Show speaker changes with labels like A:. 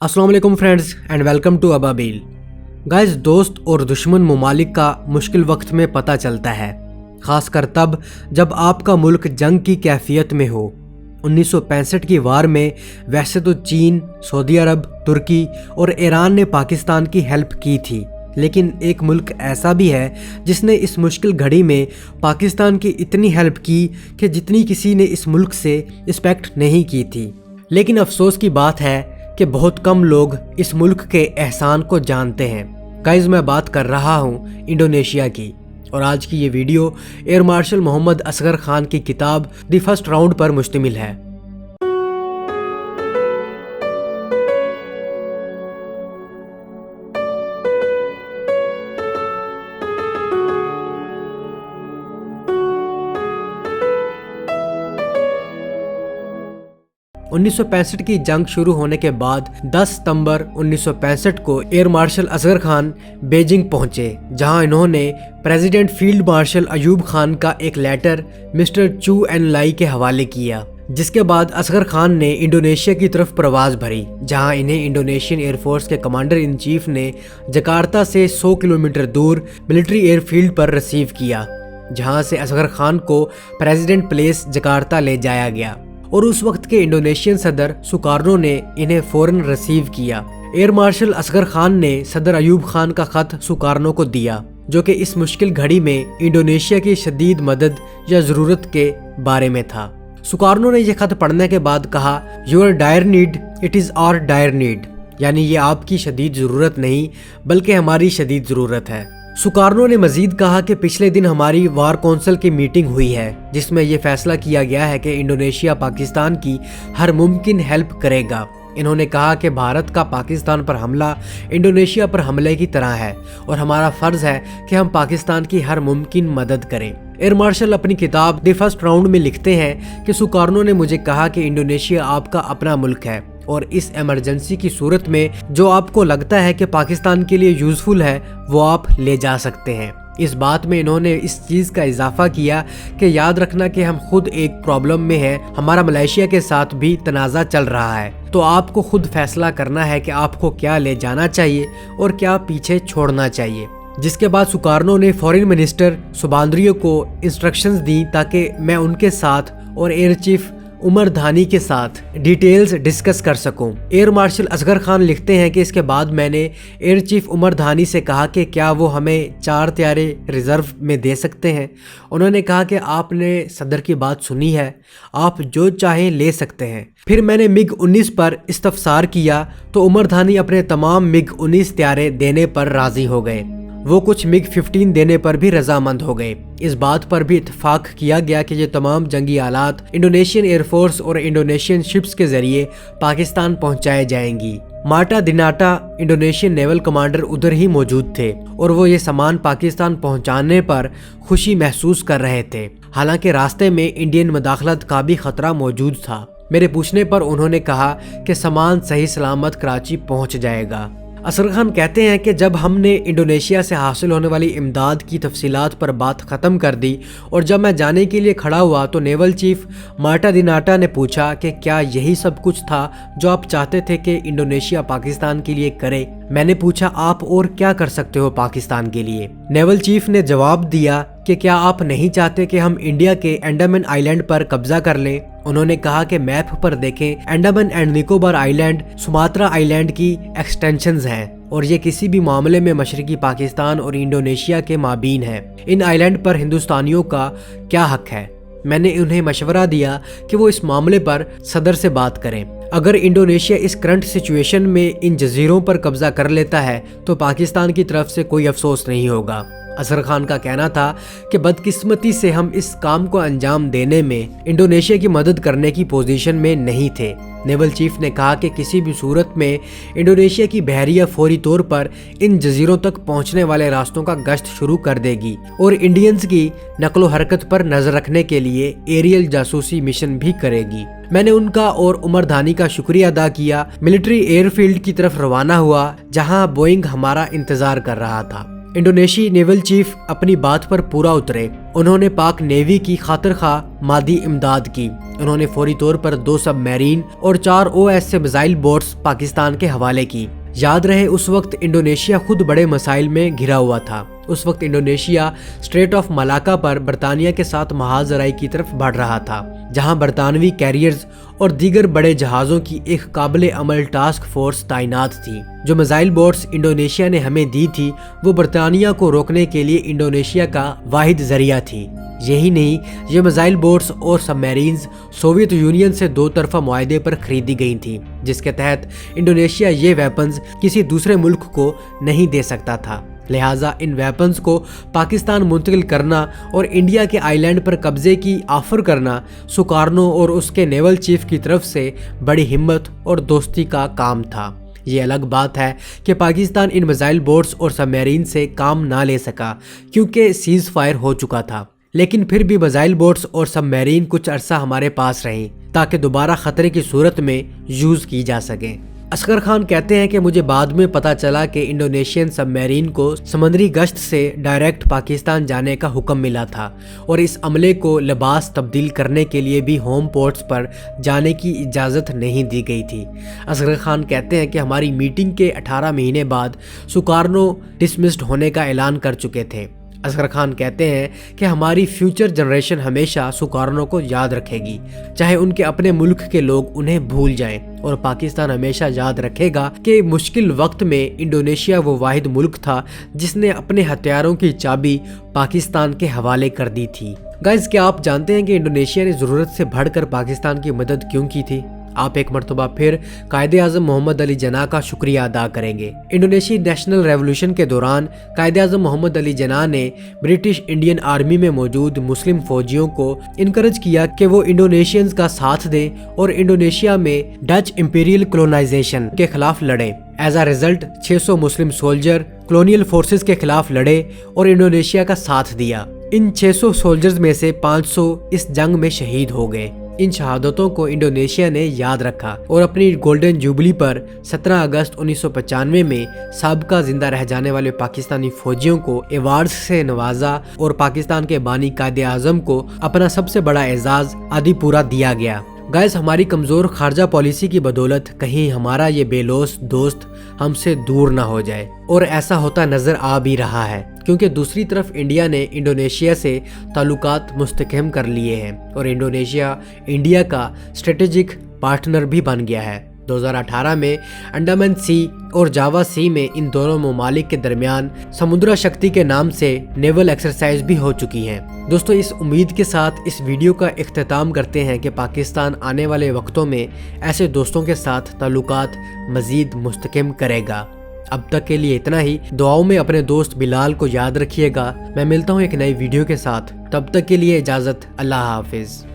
A: अस्सलाम वालेकुम friends and welcome to Ababeel. Guys, दोस्त और दुश्मन ममालिक का मुश्किल वक्त में पता चलता है, ख़ासकर तब जब आपका मुल्क जंग की कैफियत में हो। 1965 की वार में वैसे तो चीन, सऊदी अरब, तुर्की और ईरान ने पाकिस्तान की हेल्प की थी, लेकिन एक मुल्क ऐसा भी है जिसने इस मुश्किल घड़ी में पाकिस्तान की इतनी हेल्प की कि जितनी किसी ने इस मुल्क से एक्सपेक्ट नहीं की थी। लेकिन अफसोस की बात है कि बहुत कम लोग इस मुल्क के एहसान को जानते हैं। गाइस, मैं बात कर रहा हूँ इंडोनेशिया की, और आज की ये video air marshal Mohammad Asghar Khan की किताब द फर्स्ट राउंड पर मुश्तमिल है। उन्नीस सौ 65 की जंग शुरू होने के बाद 10 सितंबर 1965 को air marshal Asghar Khan Beijing पहुंचे, जहां इन्होंने president field marshal Ayub Khan का एक letter mister Chou En Lai के हवाले किया। जिसके बाद असगर खान ने इंडोनेशिया की तरफ प्रवास भरी, जहां इन्हें इंडोनेशियन एयरफोर्स के कमांडर इन चीफ ने जकार्ता से 100 किलोमीटर दूर मिलिट्री एयरफील्ड पर रिसीव किया, जहां से असगर खान को प्रेसिडेंट प्लेस जकार्ता ले जाया गया और उस वक्त के इंडोनेशियन सदर सुकार्नो ने इन्हें फौरन रिसीव किया। एयर मार्शल असगर खान ने सदर अयूब खान का खत सुकार्नो को दिया, जो कि इस मुश्किल घड़ी में इंडोनेशिया की शदीद मदद या ज़रूरत के बारे में था। सुकार्नो ने यह खत पढ़ने के बाद कहा, your dire need it is our dire need, यानी ये आपकी शदीद ज़रूरत नहीं बल्कि हमारी शदीद ज़रूरत है। सुकार्नो ने मजीद कहा कि पिछले दिन हमारी वार कौंसिल की मीटिंग हुई है, जिसमें यह फैसला किया गया है कि इंडोनेशिया पाकिस्तान की हर मुमकिन हेल्प करेगा। इन्होंने कहा कि भारत का पाकिस्तान पर हमला इंडोनेशिया पर हमले की तरह है और हमारा फ़र्ज़ है कि हम पाकिस्तान की हर मुमकिन मदद करें। एयर मार्शल अपनी किताब द फर्स्ट राउंड में लिखते हैं कि सुकार्नो ने मुझे कहा कि इंडोनेशिया आपका अपना मुल्क है और इस इमरजेंसी की सूरत में जो आपको लगता है कि पाकिस्तान के लिए यूज़फुल है वो आप ले जा सकते हैं। इस बात में इन्होंने इस चीज़ का इजाफा किया कि याद रखना कि हम खुद एक प्रॉब्लम में हैं, हमारा मलेशिया के साथ भी तनाज़ा चल रहा है, तो आपको खुद फैसला करना है कि आपको क्या ले जाना चाहिए और क्या पीछे छोड़ना चाहिए। जिसके बाद सुकार्नो ने फॉरेन मिनिस्टर सुबांद्रियो को इंस्ट्रक्शंस दी ताकि मैं उनके साथ और एयर चीफ उमर धानी के साथ डिटेल्स डिस्कस कर सकूं। एयर मार्शल असगर खान लिखते हैं कि इसके बाद मैंने एयर चीफ उमर धानी से कहा कि क्या वो हमें 4 त्यारे रिजर्व में दे सकते हैं। उन्होंने कहा कि आपने सदर की बात सुनी है, आप जो चाहें ले सकते हैं। फिर मैंने MiG-19 पर इस्तफसार किया तो उमर धानी अपने तमाम MiG-19 त्यारे देने पर राजी हो गए। वो कुछ MiG-15 देने पर भी रजामंद हो गए। इस बात पर भी इत्तेफाक किया गया कि ये तमाम जंगी आलात इंडोनेशियन एयरफोर्स और इंडोनेशियन शिप्स के जरिए पाकिस्तान पहुंचाए जाएंगी। मार्टा दिनाटा इंडोनेशियन नेवल कमांडर उधर ही मौजूद थे और वो ये सामान पाकिस्तान पहुंचाने पर खुशी महसूस कर रहे थे। हालांकि रास्ते में इंडियन मदाखलत का भी खतरा मौजूद था। मेरे पूछने पर उन्होंने कहा कि सामान सही सलामत कराची पहुंच जाएगा। असगर खान कहते हैं कि जब हमने इंडोनेशिया से हासिल होने वाली इमदाद की तफसीलात पर बात ख़त्म कर दी और जब मैं जाने के लिए खड़ा हुआ तो नेवल चीफ मार्टा दिनाटा ने पूछा कि क्या यही सब कुछ था जो आप चाहते थे कि इंडोनेशिया पाकिस्तान के लिए करे। मैंने पूछा, आप और क्या कर सकते हो पाकिस्तान के लिए। नेवल चीफ ने जवाब दिया कि क्या आप नहीं चाहते कि हम इंडिया के अंडमान आइलैंड पर कब्जा कर लें। उन्होंने कहा कि मैप पर देखें, Andaman and Nicobar island Sumatra island की एक्सटेंशंस हैं और ये किसी भी मामले में मशरकी पाकिस्तान और इंडोनेशिया के माबीन है। इन आइलैंड पर हिंदुस्तानियों का क्या हक है। मैंने उन्हें मशवरा दिया कि वो इस मामले पर सदर से बात करें। अगर इंडोनेशिया इस करंट सिचुएशन में इन जजीरों पर कब्जा कर लेता है तो पाकिस्तान की तरफ से कोई अफसोस नहीं होगा। असगर खान का कहना था कि बदकिस्मती से हम इस काम को अंजाम देने में इंडोनेशिया की मदद करने की पोजीशन में नहीं थे। नेवल चीफ ने कहा कि किसी भी सूरत में इंडोनेशिया की बहरिया फौरी तौर पर इन जजीरों तक पहुंचने वाले रास्तों का गश्त शुरू कर देगी और इंडियंस की नकलो हरकत पर नजर रखने के लिए एरियल जासूसी मिशन भी करेगी। मैंने उनका और उमर धानी का शुक्रिया अदा किया। मिलिट्री एयरफील्ड की तरफ रवाना हुआ, जहां बोइंग हमारा इंतजार कर रहा था। इंडोनेशियाई नेवल चीफ अपनी बात पर पूरा उतरे। उन्होंने पाक नेवी की खातिर खा मादी इमदाद की। उन्होंने फौरी तौर पर 2 सबमरीन और 4 OS से मिसाइल बोट्स पाकिस्तान के हवाले की। याद रहे उस वक्त इंडोनेशिया खुद बड़े मसाइल में घिरा हुआ था। उस वक्त इंडोनेशिया स्ट्रेट ऑफ मलाका पर बरतानिया के साथ महाजराई की तरफ बढ़ रहा था, जहां बरतानवी कैरियर्स और दीगर बड़े जहाज़ों की एक काबिल अमल टास्क फोर्स तैनात थी। जो मिसाइल बोट्स इंडोनेशिया ने हमें दी थी वो बरतानिया को रोकने के लिए इंडोनेशिया का वाहिद जरिया थी। यही नहीं, ये मिसाइल बोट्स और सबमरीन्स सोवियत यूनियन से 2 तरफा मुआहदे पर खरीदी गई थी, जिसके तहत इंडोनेशिया ये वेपन्स किसी दूसरे मुल्क को नहीं दे सकता था। लिहाजा इन वेपन्स को पाकिस्तान मुंतकिल करना और इंडिया के आइलैंड पर कब्जे की ऑफर करना सुकार्नो और उसके नेवल चीफ की तरफ से बड़ी हिम्मत और दोस्ती का काम था। ये अलग बात है कि पाकिस्तान इन मिसाइल बोट्स और सबमरीन से काम ना ले सका क्योंकि सीज फायर हो चुका था, लेकिन फिर भी मिसाइल बोट्स और सबमरीन कुछ अरसा हमारे पास रहीं ताकि दोबारा खतरे की सूरत में यूज़ की जा सके। असगर खान कहते हैं कि मुझे बाद में पता चला कि इंडोनेशियन सबमरीन को समंदरी गश्त से डायरेक्ट पाकिस्तान जाने का हुक्म मिला था और इस अमले को लिबास तब्दील करने के लिए भी होम पोर्ट्स पर जाने की इजाज़त नहीं दी गई थी। असगर खान कहते हैं कि हमारी मीटिंग के 18 महीने बाद सुकार्नो डिसमिस्ड होने का ऐलान कर चुके थे। असगर खान कहते हैं कि हमारी फ्यूचर जनरेशन हमेशा सुकार्नो को याद रखेगी, चाहे उनके अपने मुल्क के लोग उन्हें भूल जाएं, और पाकिस्तान हमेशा याद रखेगा कि मुश्किल वक्त में इंडोनेशिया वो वाहिद मुल्क था जिसने अपने हथियारों की चाबी पाकिस्तान के हवाले कर दी थी। गाइस, क्या आप जानते हैं कि इंडोनेशिया ने ज़रूरत से बढ़कर पाकिस्तान की मदद क्यों की थी? आप एक मरतबा फिर कायदे आज़म मोहम्मद अली जिन्ना का शुक्रिया अदा करेंगे। इंडोनेशियाई नेशनल रेवोल्यूशन के दौरान कायदे आज़म मोहम्मद अली जिन्ना ने ब्रिटिश इंडियन आर्मी में मौजूद मुस्लिम फौजियों को इनकरेज किया कि वो इंडोनेशियंस का साथ दें और इंडोनेशिया में डच इंपीरियल कॉलोनाइजेशन के खिलाफ लड़े। एज आ रिजल्ट 600 मुस्लिम सोल्जर कॉलोनियल फोर्सेस के खिलाफ लड़े और इंडोनेशिया का साथ दिया। इन 600 सोल्जर्स में से 500 इस जंग में शहीद हो गए। इन शहादतों को इंडोनेशिया ने याद रखा और अपनी गोल्डन जुबली पर 17 अगस्त 1995 में साबका जिंदा रह जाने वाले पाकिस्तानी फौजियों को अवार्ड्स से नवाजा और पाकिस्तान के बानी कायदे आज़म को अपना सबसे बड़ा एजाज आदिपुरा दिया गया। गाइस, हमारी कमज़ोर खारजा पॉलिसी की बदौलत कहीं हमारा ये बेलौस दोस्त हमसे दूर ना हो जाए, और ऐसा होता नज़र आ भी रहा है क्योंकि दूसरी तरफ इंडिया ने इंडोनेशिया से ताल्लुकात मुस्तहकम कर लिए हैं और इंडोनेशिया इंडिया का स्ट्रेटेजिक पार्टनर भी बन गया है। 2018 में अंडमान सी और जावा सी में इन दोनों ममालिक के दरमियान समुद्रा शक्ति के नाम से नेवल एक्सरसाइज भी हो चुकी हैं। दोस्तों, इस उम्मीद के साथ इस वीडियो का इख्तिताम करते हैं कि पाकिस्तान आने वाले वक्तों में ऐसे दोस्तों के साथ ताल्लुकात मज़ीद मुस्तहकम करेगा। अब तक के लिए इतना ही। दुआओं में अपने दोस्त बिलाल को याद रखिएगा। मैं मिलता हूँ एक नई वीडियो के साथ, तब तक के लिए इजाज़त। अल्लाह हाफिज़।